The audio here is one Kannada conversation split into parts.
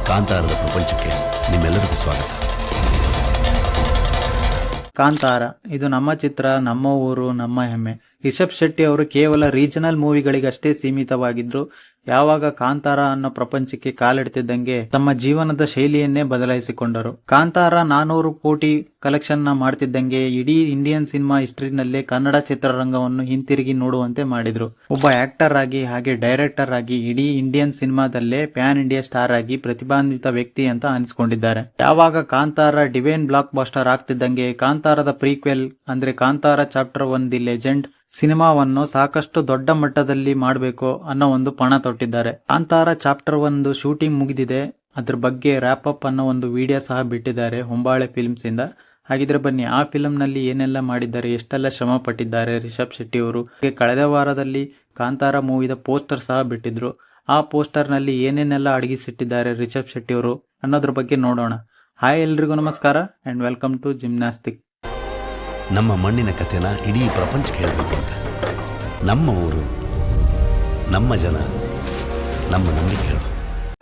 ಕಾಂತಾರದ ಪ್ರಪಂಚಕ್ಕೆ ನಿಮ್ಮೆಲ್ಲರಿಗೂ ಸ್ವಾಗತ. ಕಾಂತಾರ ಇದು ನಮ್ಮ ಚಿತ್ರ, ನಮ್ಮ ಊರು, ನಮ್ಮ ಹೆಮ್ಮೆ. ರಿಷಬ್ ಶೆಟ್ಟಿ ಅವರು ಕೇವಲ ರೀಜನಲ್ ಮೂವಿಗಳಿಗಷ್ಟೇ ಸೀಮಿತವಾಗಿದ್ರು. ಯಾವಾಗ ಕಾಂತಾರ ಅನ್ನೋ ಪ್ರಪಂಚಕ್ಕೆ ಕಾಲಿಡ್ತಿದ್ದಂಗೆ ತಮ್ಮ ಜೀವನದ ಶೈಲಿಯನ್ನೇ ಬದಲಾಯಿಸಿಕೊಂಡರು. ಕಾಂತಾರ 400 ಕೋಟಿ ಕಲೆಕ್ಷನ್ ನ ಮಾಡ್ತಿದ್ದಂಗೆ ಇಡೀ ಇಂಡಿಯನ್ ಸಿನಿಮಾ ಹಿಸ್ಟ್ರಿನಲ್ಲೇ ಕನ್ನಡ ಚಿತ್ರರಂಗವನ್ನು ಹಿಂತಿರುಗಿ ನೋಡುವಂತೆ ಮಾಡಿದ್ರು. ಒಬ್ಬ ಆಕ್ಟರ್ ಆಗಿ ಹಾಗೆ ಡೈರೆಕ್ಟರ್ ಆಗಿ ಇಡೀ ಇಂಡಿಯನ್ ಸಿನಿಮಾದಲ್ಲೇ ಪ್ಯಾನ್ ಇಂಡಿಯಾ ಸ್ಟಾರ್ ಆಗಿ ಪ್ರತಿಭಾನ್ವಿತ ವ್ಯಕ್ತಿ ಅಂತ ಅನಿಸ್ಕೊಂಡಿದ್ದಾರೆ. ಯಾವಾಗ ಕಾಂತಾರ ಡಿವೈನ್ ಬ್ಲಾಕ್ ಬಾಸ್ಟರ್ ಆಗ್ತಿದ್ದಂಗೆ ಕಾಂತಾರದ ಪ್ರೀಕ್ವೆಲ್ ಅಂದ್ರೆ ಕಾಂತಾರ ಚಾಪ್ಟರ್ 1 ದಿ ಲೆಜೆಂಡ್ ಸಿನಿಮಾವನ್ನು ಸಾಕಷ್ಟು ದೊಡ್ಡ ಮಟ್ಟದಲ್ಲಿ ಮಾಡಬೇಕು ಅನ್ನೋ ಒಂದು ಪಣ ತೊಟ್ಟಿದ್ದಾರೆ. ಕಾಂತಾರ ಚಾಪ್ಟರ್ 1 ಶೂಟಿಂಗ್ ಮುಗಿದಿದೆ. ಅದ್ರ ಬಗ್ಗೆ ರ್ಯಾಪ್ ಅಪ್ ಅನ್ನೋ ಒಂದು ವಿಡಿಯೋ ಸಹ ಬಿಟ್ಟಿದ್ದಾರೆ ಹೊಂಬಾಳೆ ಫಿಲ್ಮ್ಸ್ ಇಂದ. ಹಾಗಿದ್ರೆ ಬನ್ನಿ ಆ ಫಿಲ್ಮ್ ನಲ್ಲಿ ಏನೆಲ್ಲ ಮಾಡಿದ್ದಾರೆ, ಎಷ್ಟೆಲ್ಲ ಶ್ರಮ ಪಟ್ಟಿದ್ದಾರೆ ರಿಷಬ್ ಶೆಟ್ಟಿ ಅವರು. ಕಳೆದ ವಾರದಲ್ಲಿ ಕಾಂತಾರ ಮೂವಿದ ಪೋಸ್ಟರ್ ಸಹ ಬಿಟ್ಟಿದ್ರು. ಆ ಪೋಸ್ಟರ್ ನಲ್ಲಿ ಏನೇನೆಲ್ಲ ಅಡಗಿಸಿಟ್ಟಿದ್ದಾರೆ ರಿಷಬ್ ಶೆಟ್ಟಿ ಅವರು ಅನ್ನೋದ್ರ ಬಗ್ಗೆ ನೋಡೋಣ. ಹಾಯ್ ಎಲ್ರಿಗೂ ನಮಸ್ಕಾರ ಅಂಡ್ ವೆಲ್ಕಮ್ ಟು ಜಿಮ್ನಾಸ್ಟಿಕ್. ನಮ್ಮ ಮಣ್ಣಿನ ಕಥೆನ ಇಡೀ ಪ್ರಪಂಚಕ್ಕೆ ಹೇಳಬೇಕು ಅಂತ. ನಮ್ಮ ಊರು, ನಮ್ಮ ಜನ, ನಮ್ಮ ನಂಬಿಕೆಗಳು.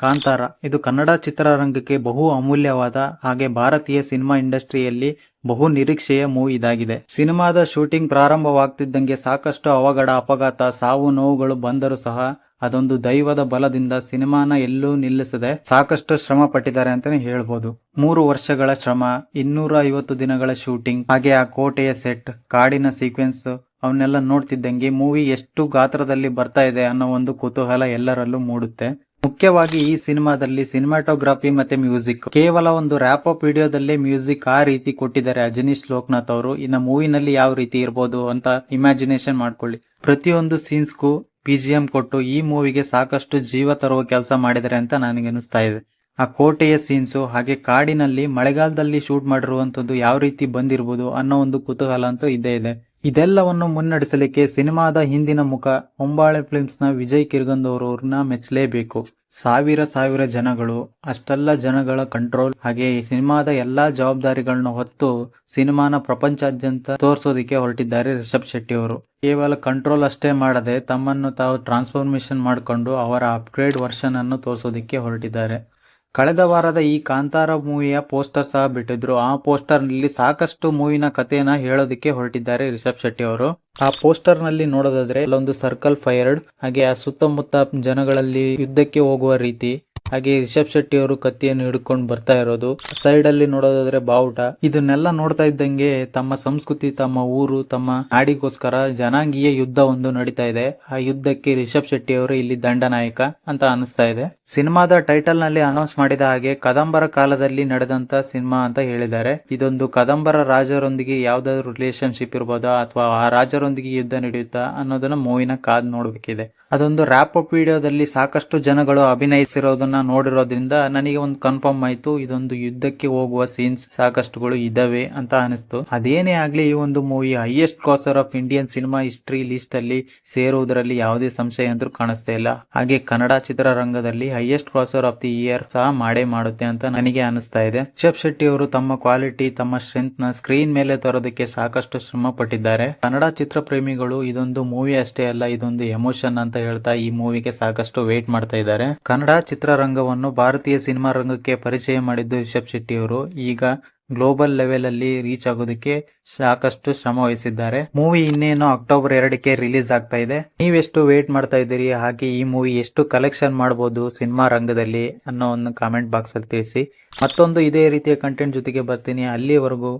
ಕಾಂತಾರ ಇದು ಕನ್ನಡ ಚಿತ್ರರಂಗಕ್ಕೆ ಬಹು ಅಮೂಲ್ಯವಾದ ಹಾಗೆ ಭಾರತೀಯ ಸಿನಿಮಾ ಇಂಡಸ್ಟ್ರಿಯಲ್ಲಿ ಬಹು ನಿರೀಕ್ಷೆಯ ಮೂವಿ ಇದಾಗಿದೆ. ಸಿನಿಮಾದ ಶೂಟಿಂಗ್ ಪ್ರಾರಂಭವಾಗ್ತಿದ್ದಂಗೆ ಸಾಕಷ್ಟು ಅವಘಡ, ಅಪಘಾತ, ಸಾವು ನೋವುಗಳು ಬಂದರೂ ಸಹ ಅದೊಂದು ದೈವದ ಬಲದಿಂದ ಸಿನಿಮಾನ ಎಲ್ಲೂ ನಿಲ್ಲಿಸದೆ ಸಾಕಷ್ಟು ಶ್ರಮ ಪಟ್ಟಿದ್ದಾರೆ ಅಂತಾನೆ ಹೇಳ್ಬೋದು. 3 ವರ್ಷಗಳ ಶ್ರಮ, 250 ದಿನಗಳ ಶೂಟಿಂಗ್, ಹಾಗೆ ಆ ಕೋಟೆಯ ಸೆಟ್, ಕಾಡಿನ ಸೀಕ್ವೆನ್ಸ್ ಅವನ್ನೆಲ್ಲ ನೋಡ್ತಿದ್ದಂಗೆ ಮೂವಿ ಎಷ್ಟು ಗಾತ್ರದಲ್ಲಿ ಬರ್ತಾ ಇದೆ ಅನ್ನೋ ಒಂದು ಕುತೂಹಲ ಎಲ್ಲರಲ್ಲೂ ಮೂಡುತ್ತೆ. ಮುಖ್ಯವಾಗಿ ಈ ಸಿನಿಮಾದಲ್ಲಿ ಸಿನಿಮಾಟೋಗ್ರಫಿ ಮತ್ತೆ ಮ್ಯೂಸಿಕ್, ಕೇವಲ ಒಂದು ರ್ಯಾಪ್ ಅಪ್ ವಿಡಿಯೋದಲ್ಲೇ ಮ್ಯೂಸಿಕ್ ಆ ರೀತಿ ಕೊಟ್ಟಿದ್ದಾರೆ ಅಜನೀಶ್ ಲೋಕನಾಥ್ ಅವರು. ಇನ್ನು ಮೂವಿನಲ್ಲಿ ಯಾವ ರೀತಿ ಇರ್ಬೋದು ಅಂತ ಇಮ್ಯಾಜಿನೇಷನ್ ಮಾಡ್ಕೊಳ್ಳಿ. ಪ್ರತಿಯೊಂದು ಸೀನ್ಸ್ಗೂ BGM ಕೊಟ್ಟು ಈ ಮೂವಿಗೆ ಸಾಕಷ್ಟು ಜೀವ ತರುವ ಕೆಲಸ ಮಾಡಿದ್ದಾರೆ ಅಂತ ನನಗೆ ಅನಿಸ್ತಾ ಇದೆ. ಆ ಕೋಟೆಯ ಸೀನ್ಸು ಹಾಗೆ ಕಾಡಿನಲ್ಲಿ ಮಳೆಗಾಲದಲ್ಲಿ ಶೂಟ್ ಮಾಡಿರುವಂತದ್ದು ಯಾವ ರೀತಿ ಬಂದಿರಬಹುದು ಅನ್ನೋ ಒಂದು ಕುತೂಹಲ ಅಂತೂ ಇದ್ದೇ ಇದೆ. ಇದೆಲ್ಲವನ್ನು ಮುನ್ನಡೆಸಲಿಕ್ಕೆ ಸಿನಿಮಾದ ಹಿಂದಿನ ಮುಖ ಹೊಂಬಾಳೆ ಫಿಲ್ಮ್ಸ್ ನ ವಿಜಯ್ ಕಿರ್ಗಂದವ್ರನ್ನ ಮೆಚ್ಚಲೇಬೇಕು. ಸಾವಿರ ಜನಗಳು, ಅಷ್ಟೆಲ್ಲ ಜನಗಳ ಕಂಟ್ರೋಲ್ ಹಾಗೆ ಸಿನಿಮಾದ ಎಲ್ಲಾ ಜವಾಬ್ದಾರಿಗಳನ್ನ ಹೊತ್ತು ಸಿನಿಮಾನ ಪ್ರಪಂಚಾದ್ಯಂತ ತೋರಿಸೋದಿಕ್ಕೆ ಹೊರಟಿದ್ದಾರೆ ರಿಷಬ್ ಶೆಟ್ಟಿ ಅವರು. ಕೇವಲ ಕಂಟ್ರೋಲ್ ಅಷ್ಟೇ ಮಾಡದೆ ತಮ್ಮನ್ನು ತಾವು ಟ್ರಾನ್ಸ್ಫಾರ್ಮೇಶನ್ ಮಾಡಿಕೊಂಡು ಅವರ ಅಪ್ಗ್ರೇಡ್ ವರ್ಷನ್ ಅನ್ನು ತೋರಿಸೋದಿಕ್ಕೆ ಹೊರಟಿದ್ದಾರೆ. ಕಳೆದ ವಾರದ ಈ ಕಾಂತಾರ ಮೂವಿಯ ಪೋಸ್ಟರ್ ಸಹ ಬಿಟ್ಟಿದ್ರು. ಆ ಪೋಸ್ಟರ್ ನಲ್ಲಿ ಸಾಕಷ್ಟು ಮೂವಿನ ಕಥೆಯನ್ನ ಹೇಳೋದಕ್ಕೆ ಹೊರಟಿದ್ದಾರೆ ರಿಷಬ್ ಶೆಟ್ಟಿ ಅವರು. ಆ ಪೋಸ್ಟರ್ ನಲ್ಲಿ ನೋಡೋದಾದ್ರೆ ಅಲ್ಲೊಂದು ಸರ್ಕಲ್ ಫೈರ್ಡ್, ಹಾಗೆ ಆ ಸುತ್ತಮುತ್ತ ಜನಗಳಲ್ಲಿ ಯುದ್ಧಕ್ಕೆ ಹೋಗುವ ರೀತಿ, ಹಾಗೆ ರಿಷಬ್ ಶೆಟ್ಟಿ ಅವರು ಕತ್ತಿಯನ್ನು ಹಿಡ್ಕೊಂಡು ಬರ್ತಾ ಇರೋದು, ಸೈಡ್ ಅಲ್ಲಿ ನೋಡೋದಾದ್ರೆ ಬಾವುಟ. ಇದನ್ನೆಲ್ಲ ನೋಡ್ತಾ ಇದ್ದಂಗೆ ತಮ್ಮ ಸಂಸ್ಕೃತಿ, ತಮ್ಮ ಊರು, ತಮ್ಮ ನಾಡಿಗೋಸ್ಕರ ಜನಾಂಗೀಯ ಯುದ್ಧ ಒಂದು ನಡೀತಾ ಇದೆ. ಆ ಯುದ್ಧಕ್ಕೆ ರಿಷಬ್ ಶೆಟ್ಟಿ ಅವರು ಇಲ್ಲಿ ದಂಡನಾಯಕ ಅಂತ ಅನಿಸ್ತಾ ಇದೆ. ಸಿನಿಮಾದ ಟೈಟಲ್ ನಲ್ಲಿ ಅನೌನ್ಸ್ ಮಾಡಿದ ಹಾಗೆ ಕದಂಬರ ಕಾಲದಲ್ಲಿ ನಡೆದಂತ ಸಿನಿಮಾ ಅಂತ ಹೇಳಿದ್ದಾರೆ. ಇದೊಂದು ಕದಂಬರ ರಾಜರೊಂದಿಗೆ ಯಾವ್ದಾದ್ರು ರಿಲೇಶನ್ಶಿಪ್ ಇರ್ಬೋದಾ ಅಥವಾ ಆ ರಾಜರೊಂದಿಗೆ ಯುದ್ಧ ನಡೆಯುತ್ತಾ ಅನ್ನೋದನ್ನ ಮೂವಿನ ಕಾದ್ ನೋಡ್ಬೇಕಿದೆ. ಅದೊಂದು ರ್ಯಾಪ್ ಅಪ್ ವಿಡಿಯೋದಲ್ಲಿ ಸಾಕಷ್ಟು ಜನಗಳು ಅಭಿನಯಿಸಿರೋದನ್ನ ನೋಡಿರೋದ್ರಿಂದ ನನಗೆ ಒಂದು ಕನ್ಫರ್ಮ್ ಆಯ್ತು, ಇದೊಂದು ಯುದ್ಧಕ್ಕೆ ಹೋಗುವ ಸೀನ್ಸ್ ಸಾಕಷ್ಟುಗಳು ಇದಾವೆ ಅಂತ ಅನಿಸ್ತು. ಅದೇನೇ ಆಗ್ಲಿ ಈ ಒಂದು movie highest grosser of Indian cinema history list ಅಲ್ಲಿ ಸೇರುವುದರಲ್ಲಿ ಯಾವುದೇ ಸಂಶಯ ಅಂತೂ ಕಾಣಿಸ್ತಾ ಇಲ್ಲ. ಹಾಗೆ ಕನ್ನಡ ಚಿತ್ರರಂಗದಲ್ಲಿ highest grosser of the year ಸಹ ಮಾಡೇ ಮಾಡುತ್ತೆ ಅಂತ ನನಗೆ ಅನಿಸ್ತಾ ಇದೆ. ರಿಷಬ್ ಶೆಟ್ಟಿ ಅವರು ತಮ್ಮ ಕ್ವಾಲಿಟಿ, ತಮ್ಮ ಸ್ಟ್ರೆಂತ್ ನ ಸ್ಕ್ರೀನ್ ಮೇಲೆ ತರೋದಕ್ಕೆ ಸಾಕಷ್ಟು ಶ್ರಮ ಪಟ್ಟಿದ್ದಾರೆ. ಕನ್ನಡ ಚಿತ್ರ ಪ್ರೇಮಿಗಳು ಇದೊಂದು ಮೂವಿ ಅಷ್ಟೇ ಅಲ್ಲ, ಇದೊಂದು ಎಮೋಷನ್ ಅಂತ ಹೇಳ್ತಾ ಈ ಮೂವಿಗೆ ಸಾಕಷ್ಟು ವೇಟ್ ಮಾಡ್ತಾ ಇದ್ದಾರೆ. ಕನ್ನಡ ಚಿತ್ರರಂಗವನ್ನು ಭಾರತೀಯ ಸಿನಿಮಾ ರಂಗಕ್ಕೆ ಪರಿಚಯ ಮಾಡಿದ್ದು ರಿಷಬ್ ಶೆಟ್ಟಿ ಅವರು. ಈಗ ಗ್ಲೋಬಲ್ ಲೆವೆಲ್ ಅಲ್ಲಿ ರೀಚ್ ಆಗೋದಕ್ಕೆ ಸಾಕಷ್ಟು ಶ್ರಮ ವಹಿಸಿದ್ದಾರೆ. ಮೂವಿ ಇನ್ನೇನು ಅಕ್ಟೋಬರ್ 2ಕ್ಕೆ ರಿಲೀಸ್ ಆಗ್ತಾ ಇದೆ. ನೀವೆಷ್ಟು ವೇಟ್ ಮಾಡ್ತಾ ಇದ್ದೀರಿ, ಹಾಗೆ ಈ ಮೂವಿ ಎಷ್ಟು ಕಲೆಕ್ಷನ್ ಮಾಡಬಹುದು ಸಿನಿಮಾ ರಂಗದಲ್ಲಿ ಅನ್ನೋ ಒಂದು ಕಾಮೆಂಟ್ ಬಾಕ್ಸ್ ಅಲ್ಲಿ ತಿಳಿಸಿ. ಮತ್ತೊಂದು ಇದೇ ರೀತಿಯ ಕಂಟೆಂಟ್ ಜೊತೆಗೆ ಬರ್ತೀನಿ. ಅಲ್ಲಿವರೆಗೂ